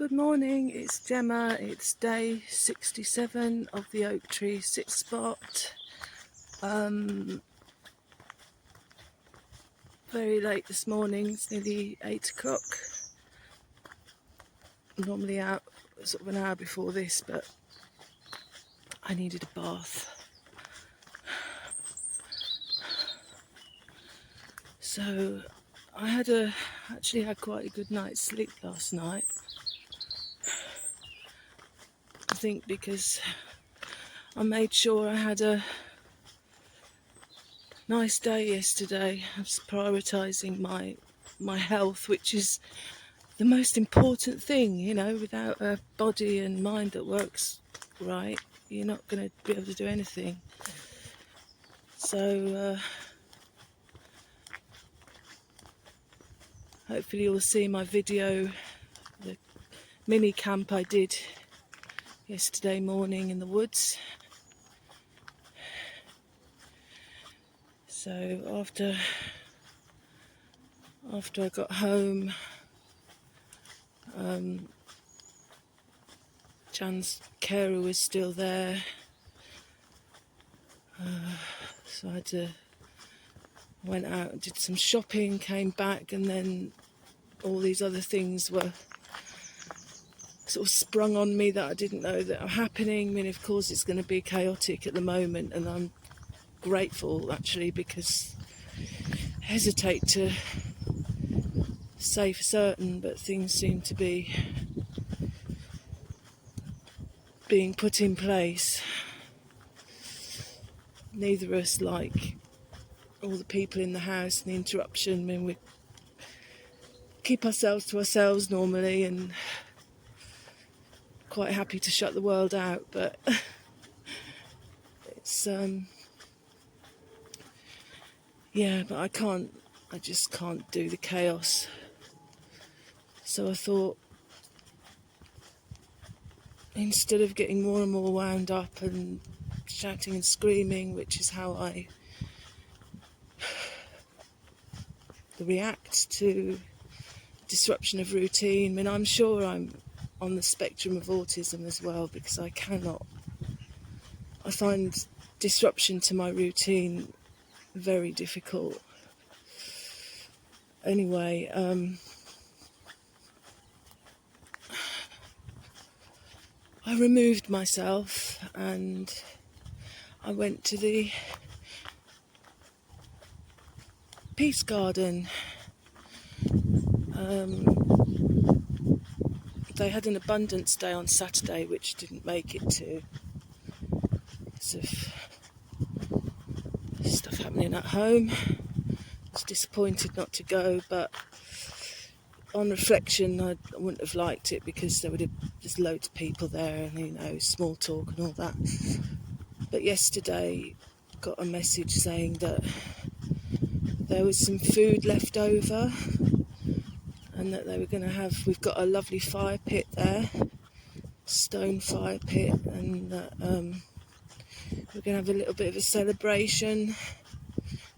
Good morning, it's Gemma. It's day 67 of the oak tree sit spot. Very late this morning, it's nearly 8 o'clock. I'm normally out sort of an hour before this, but I needed a bath. So I actually had quite a good night's sleep last night. I think because I made sure I had a nice day yesterday. I was prioritising my health, which is the most important thing, you know. Without a body and mind that works right, you're not going to be able to do anything. So hopefully you'll see my video, the mini camp I did yesterday morning in the woods. So after I got home, Jan's carer was still there, so I went out and did some shopping, came back, and then all these other things were sort of sprung on me that I didn't know that are happening. I mean, of course it's going to be chaotic at the moment, and I'm grateful actually, because I hesitate to say for certain, but things seem to be being put in place. Neither of us like all the people in the house and the interruption. I mean, we keep ourselves to ourselves normally and quite happy to shut the world out, but it's but I just can't do the chaos. So I thought, instead of getting more and more wound up and shouting and screaming, which is how I react to disruption of routine. I mean, I'm sure I'm on the spectrum of autism as well, because I find disruption to my routine very difficult. Anyway, I removed myself and I went to the Peace Garden. They had an abundance day on Saturday, which didn't make it to. Sort of stuff happening at home. I was disappointed not to go, but on reflection, I wouldn't have liked it, because there's loads of people there and, you know, small talk and all that. But yesterday got a message saying that there was some food left over, and that they were going to we've got a lovely fire pit there, stone fire pit, and that we're going to have a little bit of a celebration,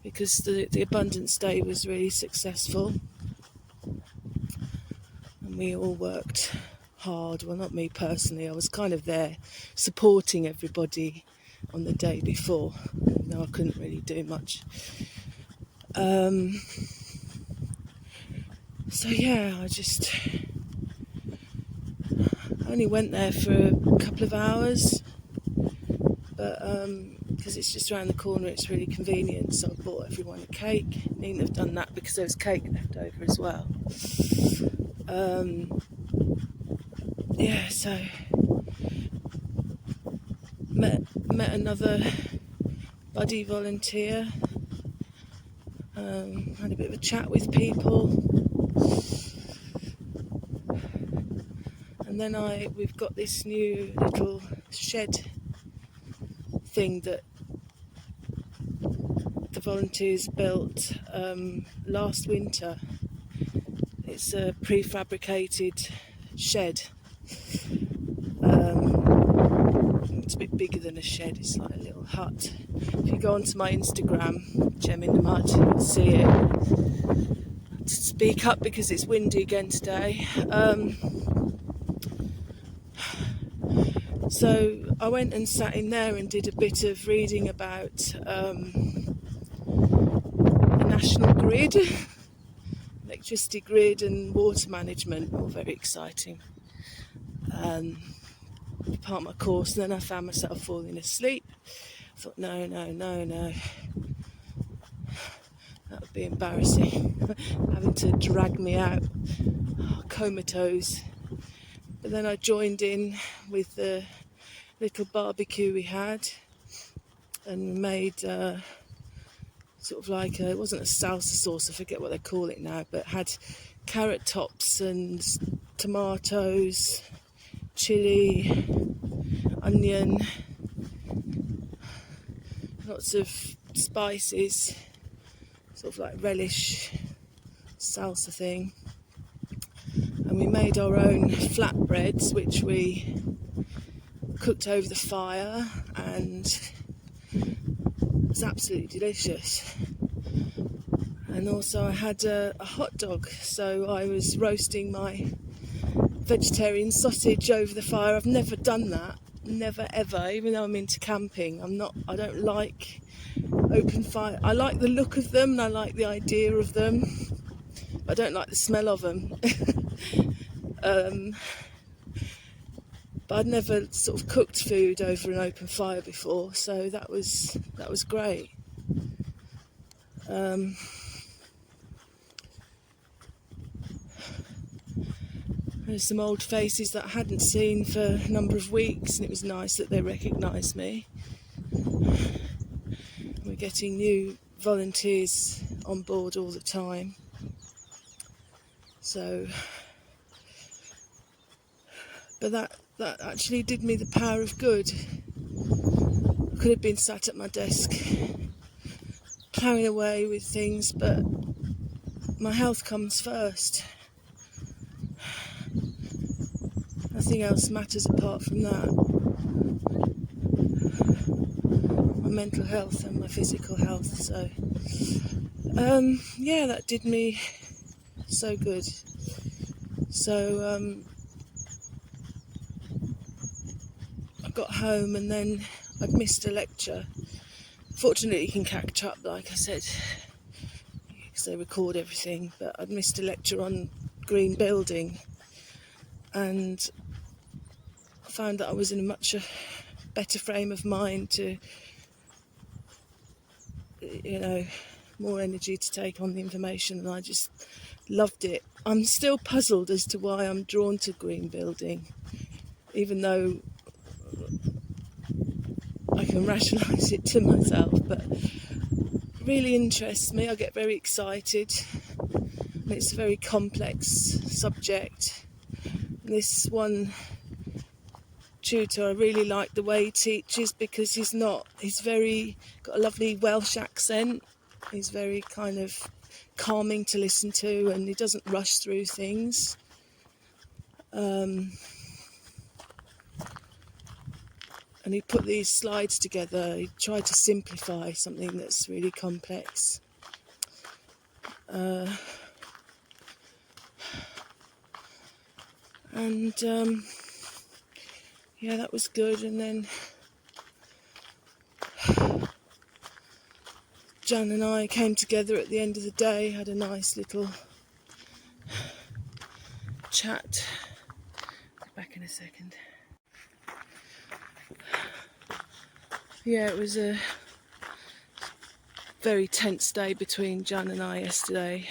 because the Abundance Day was really successful. And we all worked hard. Well, not me personally, I was kind of there supporting everybody on the day before. No, I couldn't really do much. So yeah, I only went there for a couple of hours, but because it's just around the corner, it's really convenient, so I bought everyone a cake. Needn't have done that because there was cake left over as well. So met another buddy volunteer, had a bit of a chat with people, and then we've got this new little shed thing that the volunteers built last winter. It's a prefabricated shed. It's a bit bigger than a shed, it's like a little hut. If you go onto my Instagram, Gem in the Mud, you'll see it. To speak up because it's windy again today. So I went and sat in there and did a bit of reading about the national grid, electricity grid and water management, all very exciting. Part of my course, and then I found myself falling asleep. I thought, no, that would be embarrassing, having to drag me out, comatose. But then I joined in with the little barbecue we had, and we made sort of like it wasn't a salsa sauce, I forget what they call it now, but had carrot tops and tomatoes, chilli, onion, lots of spices, sort of like relish salsa thing. And we made our own flatbreads, which we cooked over the fire, and it was absolutely delicious. And also I had a hot dog, so I was roasting my vegetarian sausage over the fire. I've never done that, never ever, even though I'm into camping. I don't like open fire. I like the look of them and I like the idea of them, but I don't like the smell of them. But I'd never sort of cooked food over an open fire before, so that was great. There's some old faces that I hadn't seen for a number of weeks, and it was nice that they recognised me. We're getting new volunteers on board all the time. So, but that actually did me the power of good. I could have been sat at my desk ploughing away with things, but my health comes first. Nothing else matters apart from that. My mental health and my physical health. So, yeah, that did me so good. So, I got home and then I'd missed a lecture. Fortunately, you can catch up, like I said, because they record everything. But I'd missed a lecture on green building, and I found that I was in a much better frame of mind to, more energy to take on the information, and I just loved it. I'm still puzzled as to why I'm drawn to green building, even though I can rationalise it to myself, but it really interests me. I get very excited, and it's a very complex subject. This one tutor, I really like the way he teaches, because he's got a lovely Welsh accent. He's very kind of calming to listen to, and he doesn't rush through things. And he put these slides together. He tried to simplify something that's really complex. Yeah, that was good. And then Jan and I came together at the end of the day, had a nice little chat. I'll be back in a second. Yeah, it was a very tense day between Jan and I yesterday,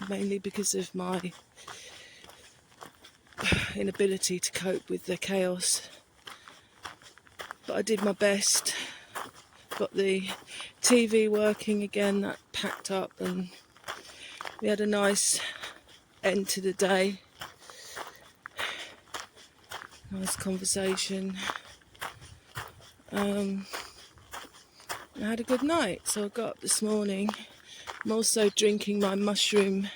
mainly because of my inability to cope with the chaos. But I did my best. Got the TV working again, that packed up, and we had a nice end to the day. Nice conversation. I had a good night, so I got up this morning. I'm also drinking my mushroom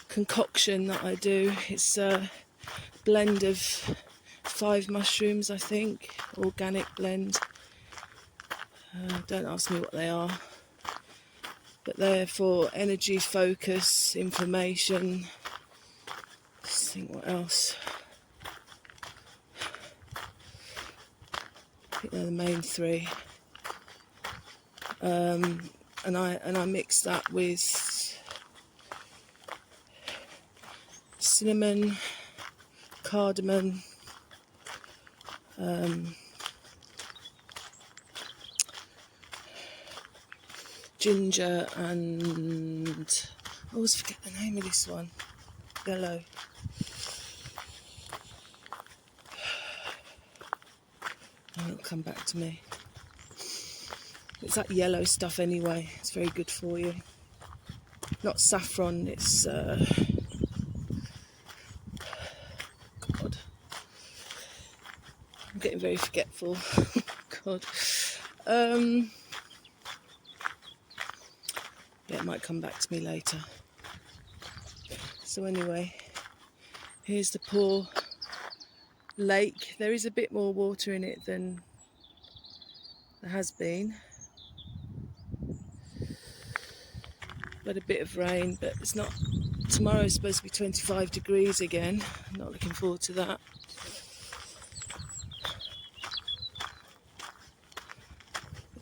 concoction that I do. It's a blend of 5 mushrooms, I think, organic blend. Don't ask me what they are, but they're for energy, focus, inflammation, Just think what else. I think they're the main three. And I mix that with cinnamon, cardamom, ginger, and I always forget the name of this one. Yellow. Oh, it'll come back to me. It's that yellow stuff anyway. It's very good for you. Not saffron, it's God. I'm getting very forgetful. God. Yeah, it might come back to me later. So anyway, here's the poor lake. There is a bit more water in it than there has been. But a bit of rain, but it's not. Tomorrow's supposed to be 25 degrees again. I'm not looking forward to that.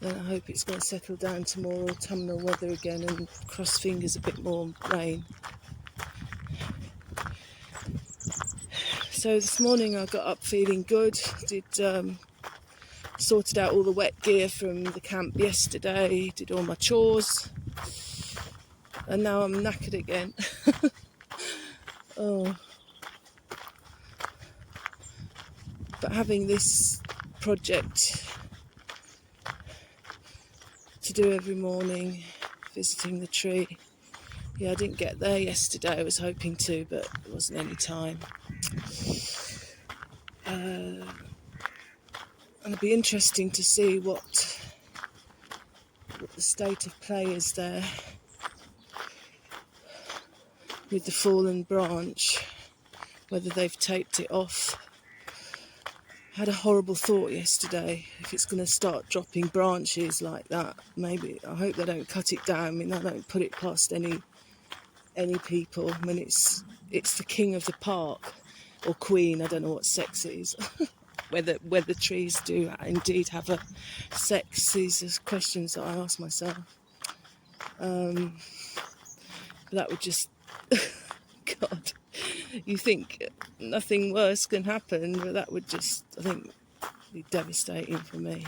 Then I hope it's going to settle down to more autumnal weather again, and cross fingers a bit more rain. So this morning I got up feeling good. Sorted out all the wet gear from the camp yesterday, did all my chores, and now I'm knackered again. Oh. But having this project to do every morning, visiting the tree. Yeah, I didn't get there yesterday. I was hoping to, but there wasn't any time. And it'd be interesting to see what the state of play is there with the fallen branch, whether they've taped it off. I had a horrible thought yesterday. If it's going to start dropping branches like that, maybe I hope they don't cut it down. I mean, I don't put it past any people. I mean, it's the king of the park, or queen. I don't know what sex it is. whether trees do indeed have a sex. These are questions that I ask myself. That would just God. You think nothing worse can happen, but that would just, I think, be devastating for me.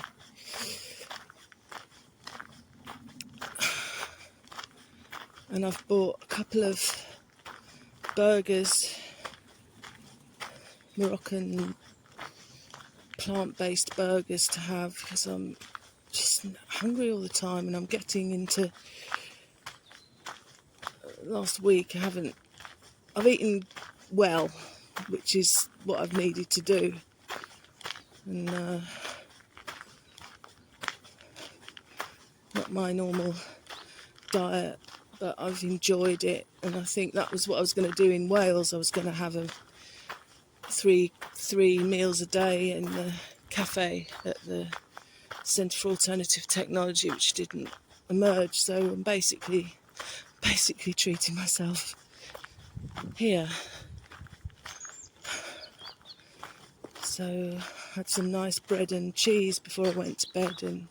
And I've bought a couple of burgers, Moroccan plant-based burgers to have, because I'm just hungry all the time, and I'm getting into last week I've eaten well, which is what I've needed to do, and not my normal diet, but I've enjoyed it. And I think that was what I was going to do in Wales. I was going to have three meals a day in the cafe at the Centre for Alternative Technology, which didn't emerge, so I'm basically treating myself here. So I had some nice bread and cheese before I went to bed, and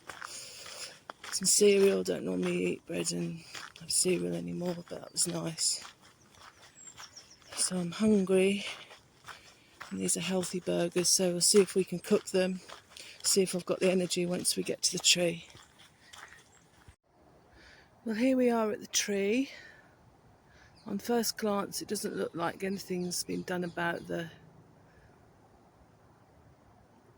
some cereal. Don't normally eat bread and have cereal anymore, but that was nice. So I'm hungry, and these are healthy burgers, so we'll see if we can cook them, see if I've got the energy once we get to the tree. Well, here we are at the tree. On first glance, it doesn't look like anything's been done about the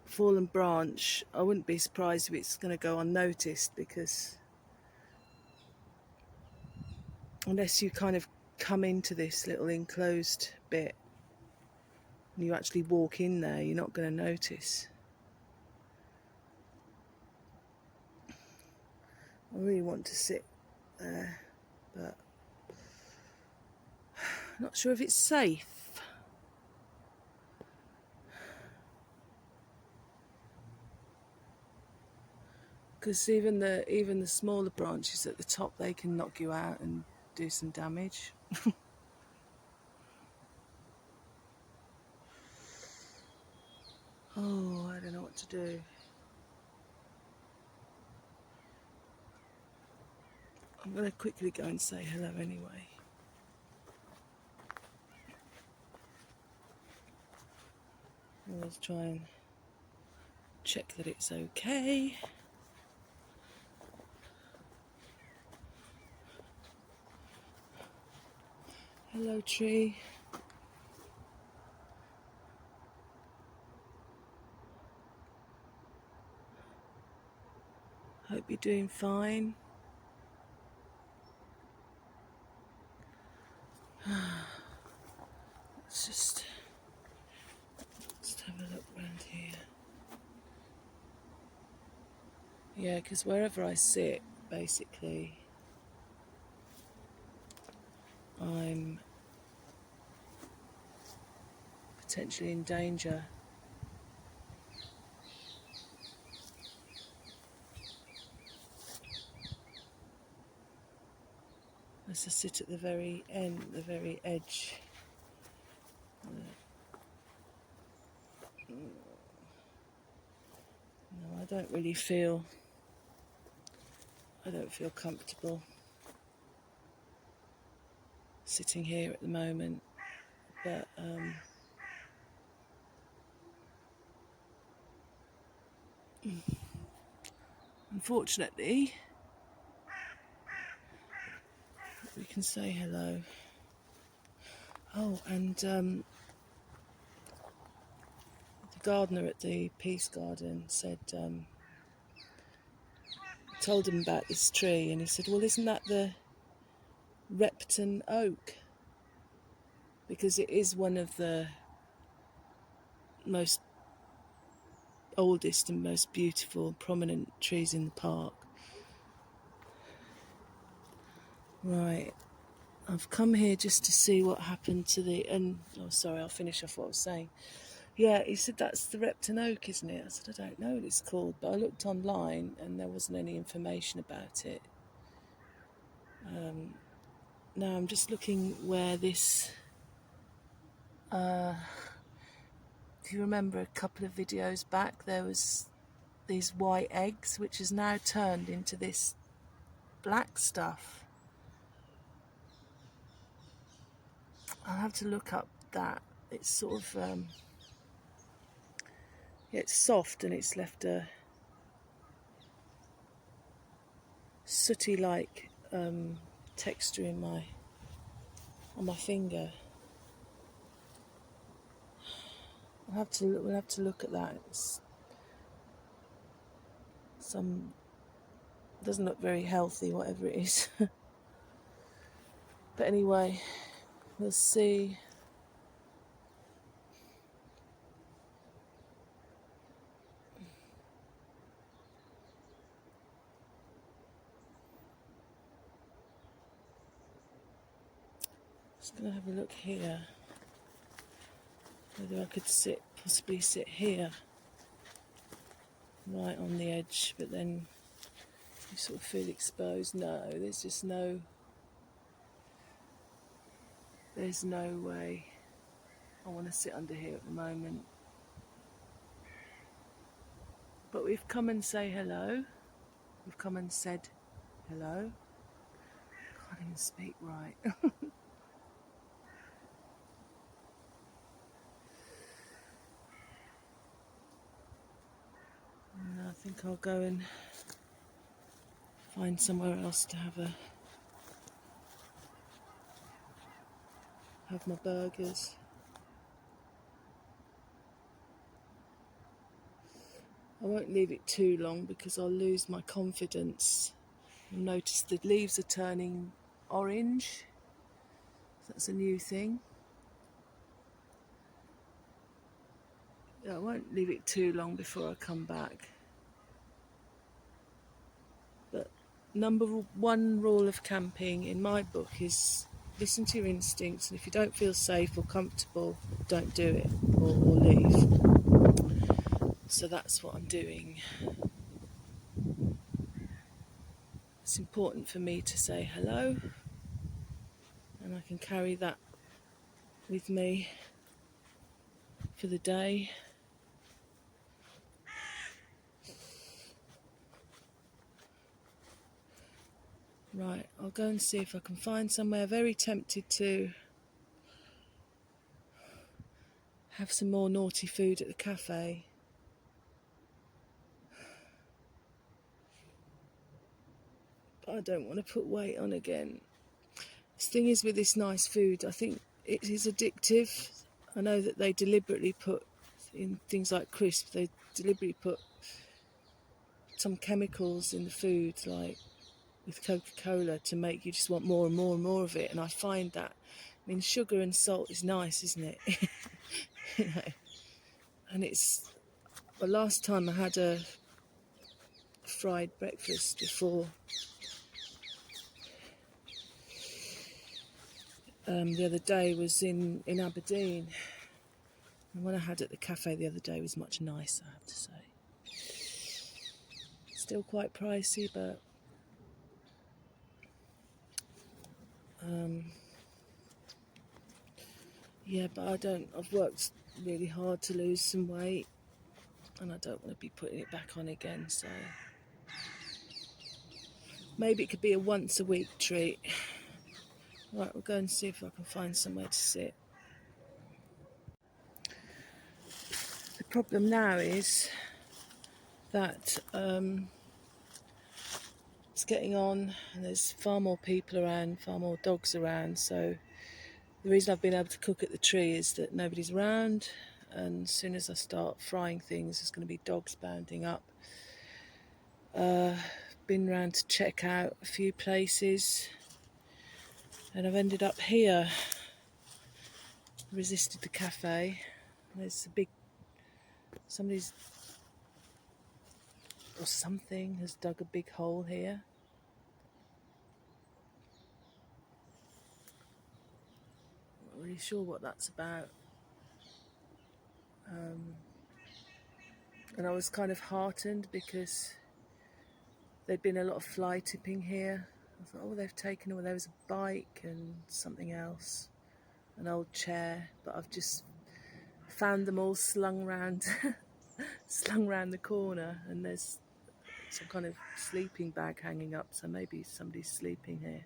fallen branch. I wouldn't be surprised if it's going to go unnoticed, because unless you kind of come into this little enclosed bit and you actually walk in there, you're not going to notice. I really want to sit there, but I'm not sure if it's safe. Because even the smaller branches at the top, they can knock you out and do some damage. Oh, I don't know what to do. I'm going to quickly go and say hello anyway. Let's try and check that it's okay. Hello, tree. Hope you're doing fine. Let's just have a look around here. Yeah, because wherever I sit, basically, I'm potentially in danger. As I sit at the very end, the very edge. No, I don't feel comfortable sitting here at the moment, but unfortunately we can say hello. Oh, and the gardener at the Peace Garden said, told him about this tree, and he said, well, isn't that the Repton oak? Because it is one of the most oldest and most beautiful prominent trees in the park. Right, I've come here just to see what happened to I'll finish off what I was saying. Yeah, he said that's the Repton oak, isn't it? I said, I don't know what it's called, but I looked online and there wasn't any information about it. Now I'm just looking where this, if you remember a couple of videos back, there was these white eggs, which has now turned into this black stuff. I'll have to look up that. It's sort of, it's soft and it's left a sooty-like texture on my finger. We'll have to look at that. Doesn't look very healthy, whatever it is. But anyway, we'll see. Just gonna have a look here, whether I could possibly sit here, right on the edge, but then you sort of feel exposed. No, there's no way I want to sit under here at the moment. But we've come and say hello. We've come and said hello. Can't even speak right. And I think I'll go and find somewhere else to have my burgers. I won't leave it too long because I'll lose my confidence. You'll notice the leaves are turning orange. That's a new thing. I won't leave it too long before I come back. But number one rule of camping in my book is listen to your instincts, and if you don't feel safe or comfortable, don't do it or leave. So that's what I'm doing. It's important for me to say hello, and I can carry that with me for the day. Right, I'll go and see if I can find somewhere. Very tempted to have some more naughty food at the cafe. But I don't want to put weight on again. The thing is with this nice food, I think it is addictive. I know that they deliberately put, in things like crisps, they deliberately put some chemicals in the food, like with Coca-Cola, to make you just want more and more and more of it. And I find that, I mean, sugar and salt is nice, isn't it? You know, and it's, well, last time I had a fried breakfast before, the other day was in Aberdeen, and what I had at the cafe the other day was much nicer, I have to say. Still quite pricey, but yeah, but I've worked really hard to lose some weight, and I don't want to be putting it back on again, so maybe it could be a once a week treat. Right, we'll go and see if I can find somewhere to sit. The problem now is that it's getting on and there's far more people around, far more dogs around, so the reason I've been able to cook at the tree is that nobody's around, and as soon as I start frying things there's going to be dogs bounding up. Been round to check out a few places and I've ended up here. Resisted the cafe. There's a big, somebody's or something has dug a big hole here. Not really sure what that's about. And I was kind of heartened because there'd been a lot of fly tipping here. I thought, oh, they've taken, well, there was a bike and something else, an old chair, but I've just found them all slung round the corner, and there's some kind of sleeping bag hanging up, so maybe somebody's sleeping here.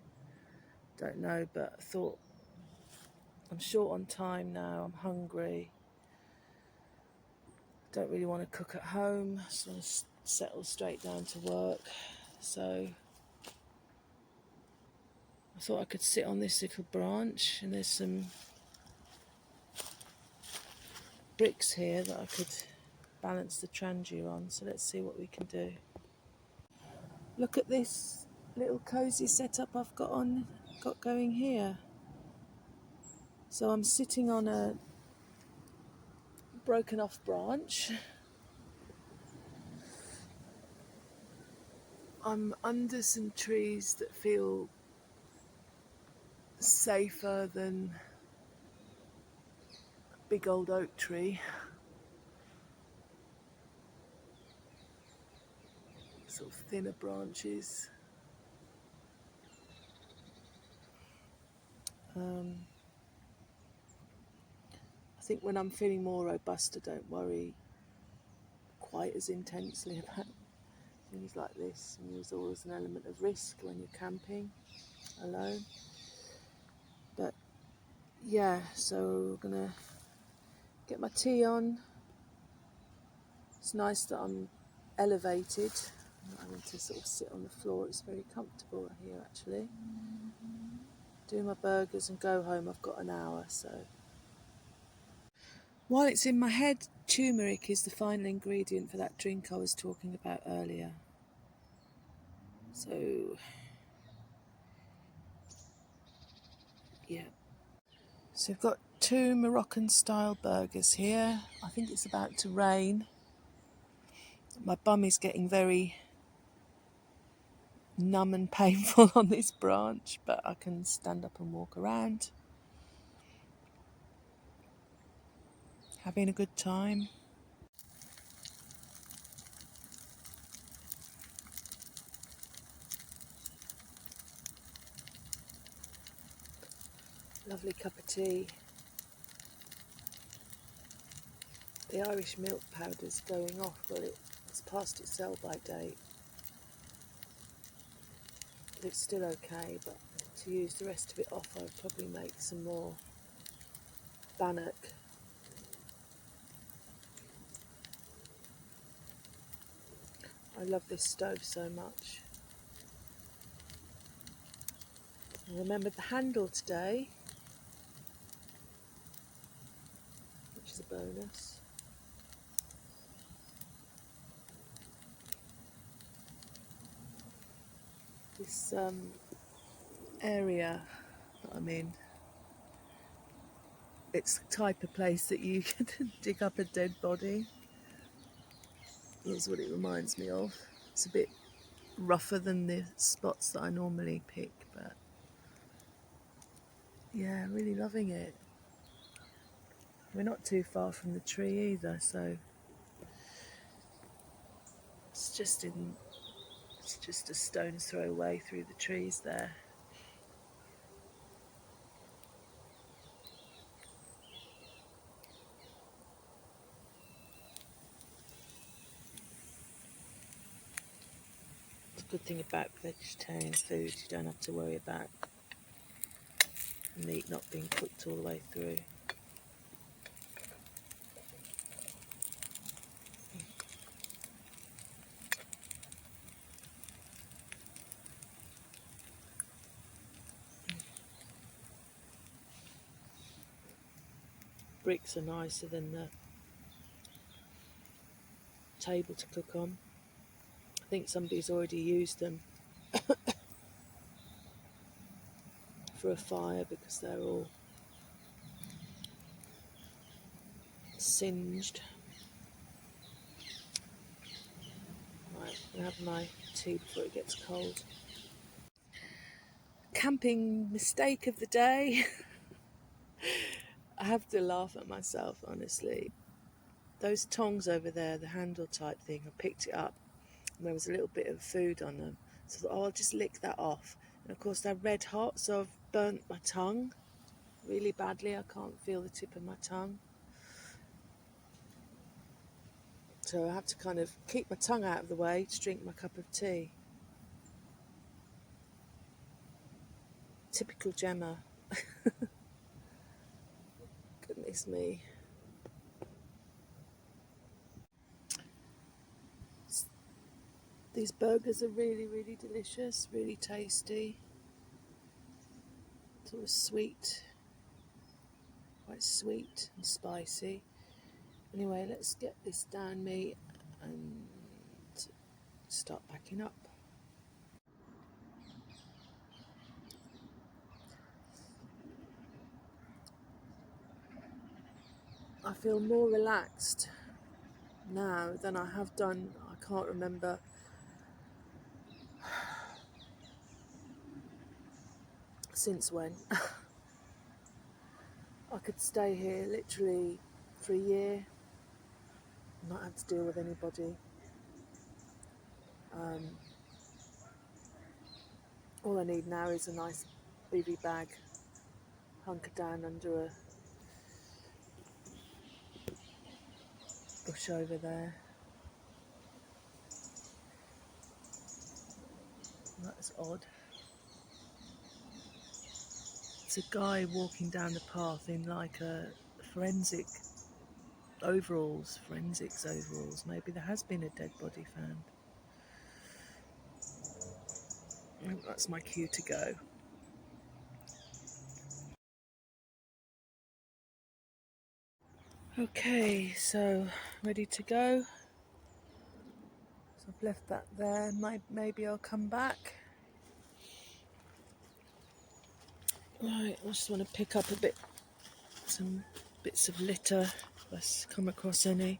Don't know, but I thought, I'm short on time now, I'm hungry, don't really want to cook at home, I just want to settle straight down to work, so I thought I could sit on this little branch, and there's some bricks here that I could balance the trangia on, so let's see what we can do. Look at this little cosy setup I've got going here. So I'm sitting on a broken off branch. I'm under some trees that feel safer than a big old oak tree. Sort of thinner branches. I think when I'm feeling more robust, I don't worry quite as intensely about things like this. And there's always an element of risk when you're camping alone. But yeah, so we're gonna get my tea on. It's nice that I'm elevated. I'm not having to sort of sit on the floor. It's very comfortable here actually. Do my burgers and go home. I've got an hour, so. While it's in my head, turmeric is the final ingredient for that drink I was talking about earlier. So, yeah. So we've got 2 Moroccan style burgers here. I think it's about to rain. My bum is getting very numb and painful on this branch, but I can stand up and walk around. Having a good time. Lovely cup of tea. The Irish milk powder's going off, but it's past its sell-by date. It's still okay, but to use the rest of it off, I'd probably make some more bannock. I love this stove so much. I remembered the handle today, which is a bonus. This area that I'm in, it's the type of place that you can dig up a dead body. Is what it reminds me of. It's a bit rougher than the spots that I normally pick, but yeah, really loving it. We're not too far from the tree either, so it's just a stone's throw away through the trees there. The good thing about vegetarian food, you don't have to worry about meat not being cooked all the way through. Bricks are nicer than the table to cook on. I think somebody's already used them for a fire because they're all singed. Right, I'm going to have my tea before it gets cold. Camping mistake of the day. I have to laugh at myself, honestly. Those tongs over there, the handle type thing, I picked it up and there was a little bit of food on them. So I thought, oh, I'll just lick that off. And of course they're red hot, so I've burnt my tongue really badly. I can't feel the tip of my tongue. So I have to kind of keep my tongue out of the way to drink my cup of tea. Typical Gemma. Goodness me. These burgers are really, really delicious, really tasty. Sort of sweet, quite sweet and spicy. Anyway, let's get this down me and start packing up. I feel more relaxed now than I have done. I can't remember since when. I could stay here literally for a year, not have to deal with anybody. All I need now is a nice bivvy bag, hunker down under a bush over there. That's odd. It's a guy walking down the path in like a forensics overalls. Maybe there has been a dead body found. That's my cue to go. Okay, so ready to go. So I've left that there. Maybe I'll come back. Right, I just want to pick up some bits of litter if I come across any.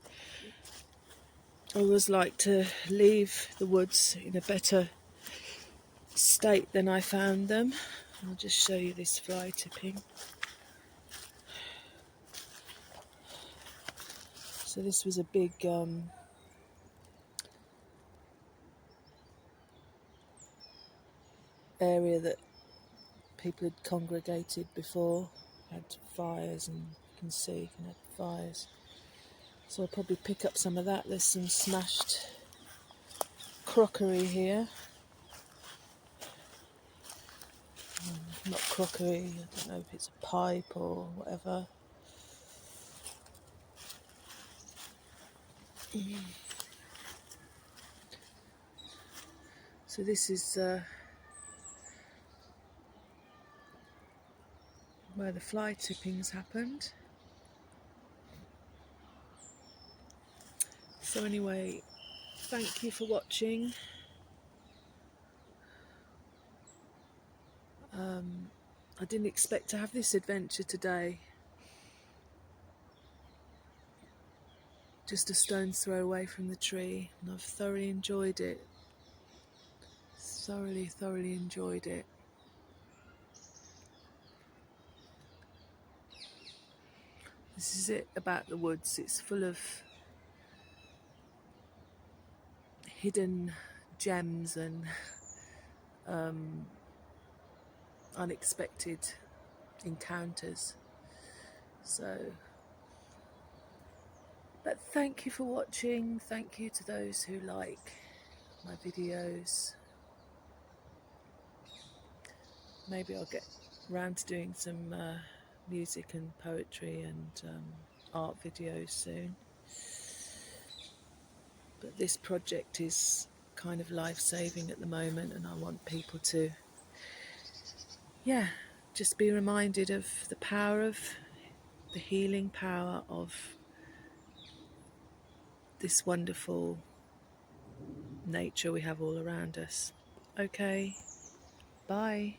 I always like to leave the woods in a better state than I found them. I'll just show you this fly tipping. So this was a big area that people had congregated before, had fires, and you can see you can have fires. So I'll probably pick up some of that. There's some smashed crockery here. not crockery, I don't know if it's a pipe or whatever. So this is where the fly tippings happened. So anyway, thank you for watching. I didn't expect to have this adventure today. Just a stone's throw away from the tree, and I've thoroughly enjoyed it. Thoroughly enjoyed it. This is it about the woods. It's full of hidden gems and unexpected encounters. So, but thank you for watching. Thank you to those who like my videos. Maybe I'll get round to doing some music and poetry and art videos soon. But this project is kind of life-saving at the moment, and I want people to, just be reminded of the power of the healing power of this wonderful nature we have all around us. Okay, bye.